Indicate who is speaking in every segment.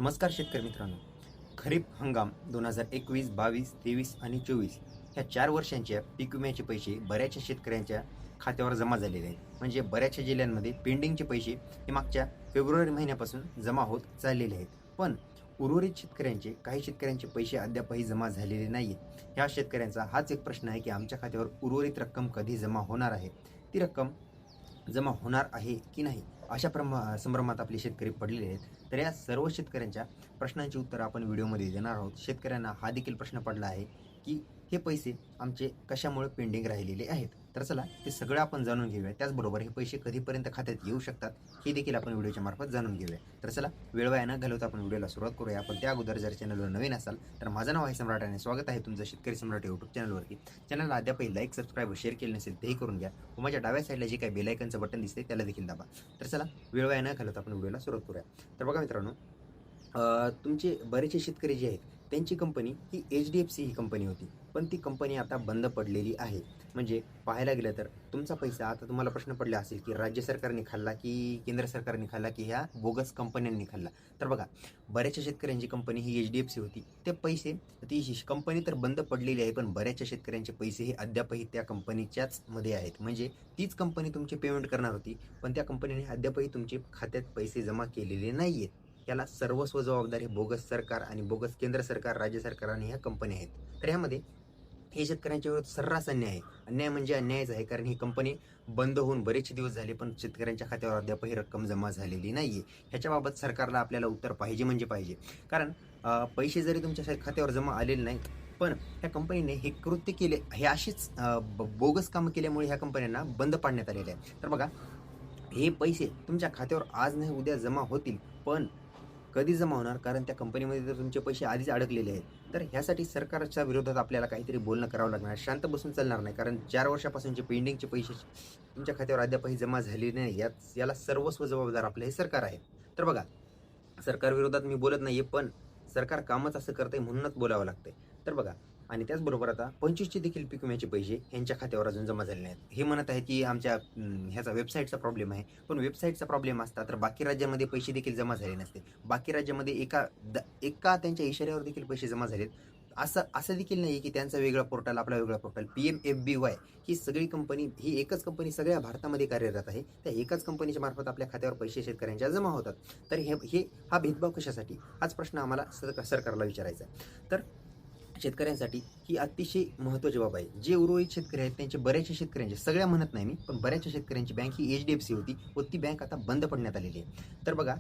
Speaker 1: नमस्कार शेतकरी मित्रांनो. खरीप हंगाम 2021, 22, 23 आणि 24 ह्या 4 वर्षांच्या पीक विम्याचे पैसे बऱ्याचशा शेतकऱ्यांच्या खात्यावर जमा झालेले आहेत. म्हणजे बऱ्याचशा जिल्ह्यांमध्ये पेंडिंगचे पैसे हे मागच्या फेब्रुवारी महिन्यापासून जमा होत चाललेले आहेत. पण उर्वरित काही शेतकऱ्यांचे पैसे अद्यापही जमा झालेले नाहीत. ह्या शेतकऱ्यांचा हाच एक प्रश्न आहे की आमच्या खात्यावर उर्वरित रक्कम कधी जमा होणार आहे? ती रक्कम जमा होणार आहे की नाही, अशा संभ्रमात आपले शेतकरी पडलेले आहेत. तर या सर्व शेतकऱ्यांच्या प्रश्नांची उत्तरं आपण व्हिडिओमध्ये देणार आहोत. शेतकऱ्यांना हा देखील प्रश्न पडला आहे की हे पैसे आमचे कशामुळे पेंडिंग राहिलेले आहेत. तर चला ते सगळं आपण जाणून घेऊया. त्याचबरोबर हे पैसे कधीपर्यंत खात्यात येऊ शकतात हे देखील आपण व्हिडिओच्या मार्फत जाणून घेऊया. तर चला वेळ वाया न घालवता आपण व्हिडिओला सुरुवात करूया. आपण त्या अगोदर जर चॅनलवर नवीन असाल तर माझं नाव आहे सम्राट आणि स्वागत आहे तुमचं शेतकरी सम्राट यूट्यूब चॅनलवरती. चॅनलला अद्यापही लाईक, सबस्क्राईब व शेअर केले नसेल तेही करून घ्या व माझ्या डाव्या साईडला जे काही बेलायकनचं बटन दिसते त्याला देखील दाबा. तर चला वेळ वाया न घालवता आपण व्हिडिओला सुरुवात करूया. तर बघा मित्रांनो, तुमचे बरेचसे शेतकरी जे आहेत त्यांची कंपनी ही HDFC ही कंपनी होती, पण ती कंपनी आता बंद पडलेली आहे. म्हणजे पाहायला गेलं तर तुमचा पैसा आता तुम्हाला प्रश्न पडला असेल की राज्य सरकारने खाल्ला की केंद्र सरकारने खाल्ला की ह्या बोगस कंपन्यांनी खाल्ला. तर बघा, बऱ्याचशा शेतकऱ्यांची कंपनी ही HDFC होती. ते पैसे, ती कंपनी तर बंद पडलेली आहे, पण बऱ्याचशा शेतकऱ्यांचे पैसे हे अद्यापही त्या कंपनीच्याच मध्ये आहेत. म्हणजे तीच कंपनी तुमचे पेमेंट करणार होती, पण त्या कंपनीने अद्यापही तुमचे खात्यात पैसे जमा केलेले नाही आहेत. याला सर्वस्व जबाबदारी बोगस सरकार आणि बोगस केंद्र सरकार, राज्य सरकार आणि ह्या कंपन्या आहेत. तर ह्यामध्ये हे शेतकऱ्यांच्या विरोधात सर्रास अन्याय आहे. अन्याय म्हणजे अन्यायच आहे, कारण ही कंपनी बंद होऊन बरेचसे दिवस झाले, पण शेतकऱ्यांच्या खात्यावर अद्यापही रक्कम जमा झालेली नाही आहे. ह्याच्याबाबत सरकारला आपल्याला उत्तर पाहिजे म्हणजे पाहिजे. कारण पैसे जरी तुमच्या खात्यावर जमा आलेले नाहीत, पण ह्या कंपनीने हे कृत्य केले, हे अशीच बोगस कामं केल्यामुळे ह्या कंपन्यांना बंद पाडण्यात आलेले आहे. तर बघा, हे पैसे तुमच्या खात्यावर आज नाही उद्या जमा होतील, पण कधी जमा होणार? कारण त्या कंपनीमध्ये तर तुमचे पैसे आधीच अडकलेले आहेत. तर ह्यासाठी सरकारच्या विरोधात आपल्याला काहीतरी बोलणं करावं लागणार. शांत बसून चालणार नाही, कारण 4 वर्षापासूनचे पेंडिंगचे पैसे तुमच्या खात्यावर अद्यापही जमा झालेले नाही. याला सर्वस्व जबाबदार आपलं हे सरकार आहे. तर बघा, सरकार विरोधात मी बोलत नाहीये, पण सरकार कामच असं करतंय म्हणूनच बोलावं लागतंय. तर बघा, आणि त्याचबरोबर आता 25चे देखील पीक विम्याचे पैसे ह्यांच्या खात्यावर अजून जमा झाले नाहीत. हे म्हणत आहेत की आमच्या ह्याचा वेबसाईटचा प्रॉब्लेम आहे. पण वेबसाईटचा प्रॉब्लेम असता तर बाकी राज्यांमध्ये पैसे देखील जमा झाले नसते. बाकी राज्यामध्ये एका त्यांच्या इशाऱ्यावर देखील पैसे जमा झालेत. असं असं देखील नाही की त्यांचा वेगळा पोर्टल, आपला वेगळा पोर्टल. PMFBY ही सगळी कंपनी, ही एकच कंपनी सगळ्या भारतामध्ये कार्यरत आहे. त्या एकाच कंपनीच्या मार्फत आपल्या खात्यावर पैसे शेतकऱ्यांच्या जमा होतात. तर हा भेदभाव कशासाठी? हाच प्रश्न आम्हाला सरकारला विचारायचा आहे. तर शेतकऱ्यांसाठी ही अतिशय महत्त्वाची बाब आहे. जे उर्वरित शेतकरी आहेत त्यांचे, बऱ्याचशा शेतकऱ्यांचे, सगळ्या म्हणत नाही मी, पण बऱ्याचशा शेतकऱ्यांची बँक ही HDFC होती व ती बँक आता बंद पडण्यात आलेली आहे. तर बघा,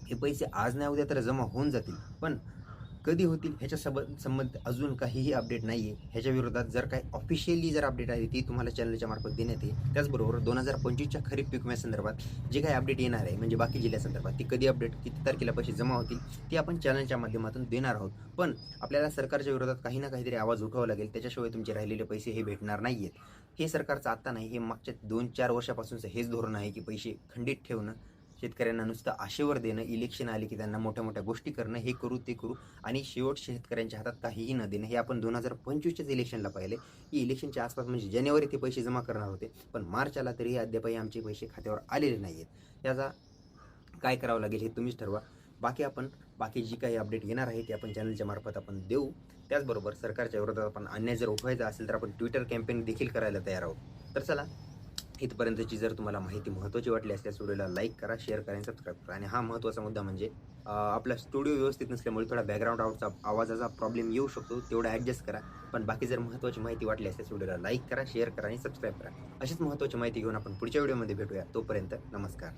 Speaker 1: हे पैसे आज नाही उद्या तर जमा होऊन जातील, पण कधी होतील ह्याच्या संबंध अजून काहीही अपडेट नाही आहे. ह्याच्या विरोधात जर काही ऑफिशियली जर अपडेट आली ती तुम्हाला चॅनलच्या मार्फत देण्यात येईल. त्याचबरोबर 2025च्या खरीप पीक विम्यासंदर्भात जे काही अपडेट येणार आहे, म्हणजे बाकी जिल्ह्यासंदर्भात, ती कधी अपडेट, किती तारखेला पैसे जमा होतील, ती आपण चॅनलच्या माध्यमातून देणार आहोत. पण आपल्याला सरकारच्या विरोधात काही ना काहीतरी आवाज उठवावा लागेल. त्याच्याशिवाय तुमचे राहिलेले पैसे हे भेटणार नाही आहेत. हे सरकारचं आत्ता नाही, हे मागच्या 2-4 वर्षापासूनचं हेच धोरण आहे की पैसे खंडित ठेवणं, शेतकऱ्यांना नुसतं आशेवर देणं, इलेक्शन आले की त्यांना मोठ्या मोठ्या गोष्टी करणं, हे करू ते करू, आणि शेवट शेतकऱ्यांच्या हातात काहीही न देणं. हे आपण 2025च्याच इलेक्शनला पाहिले की इलेक्शनच्या आसपास, म्हणजे जानेवारी ते पैसे जमा करणार होते, पण मार्च आला तरीही अद्यापही आमचे पैसे खात्यावर आलेले नाही आहेत. याचा काय करावं लागेल हे तुम्हीच ठरवा. बाकी जी काही अपडेट येणार आहे ते आपण चॅनलच्या मार्फत आपण देऊ. त्याचबरोबर सरकारच्या विरोधात आपण अन्याय जर उठवायचा असेल तर आपण ट्विटर कॅम्पेन देखील करायला तयार आहोत. तर चला, इथपर्यंतची जर तुम्हाला माहिती महत्त्वाची वाटली असल्यास व्हिडिओला लाईक करा, शेअर करा आणि सबस्क्राईब करा. आणि हा महत्त्वाचा मुद्दा म्हणजे आपला स्टुडिओ व्यवस्थित नसल्यामुळे थोडा बॅकग्राऊंड आवाजाचा प्रॉब्लेम येऊ शकतो, तेवढा ॲडजस्ट करा. पण बाकी जर महत्त्वाची माहिती वाटली असल्यास व्हिडिओला लाईक करा, शेअर करा आणि सबस्क्राईब करा. अशीच महत्त्वाची माहिती घेऊन आपण पुढच्या व्हिडिओमध्ये भेटूया. तोपर्यंत नमस्कार.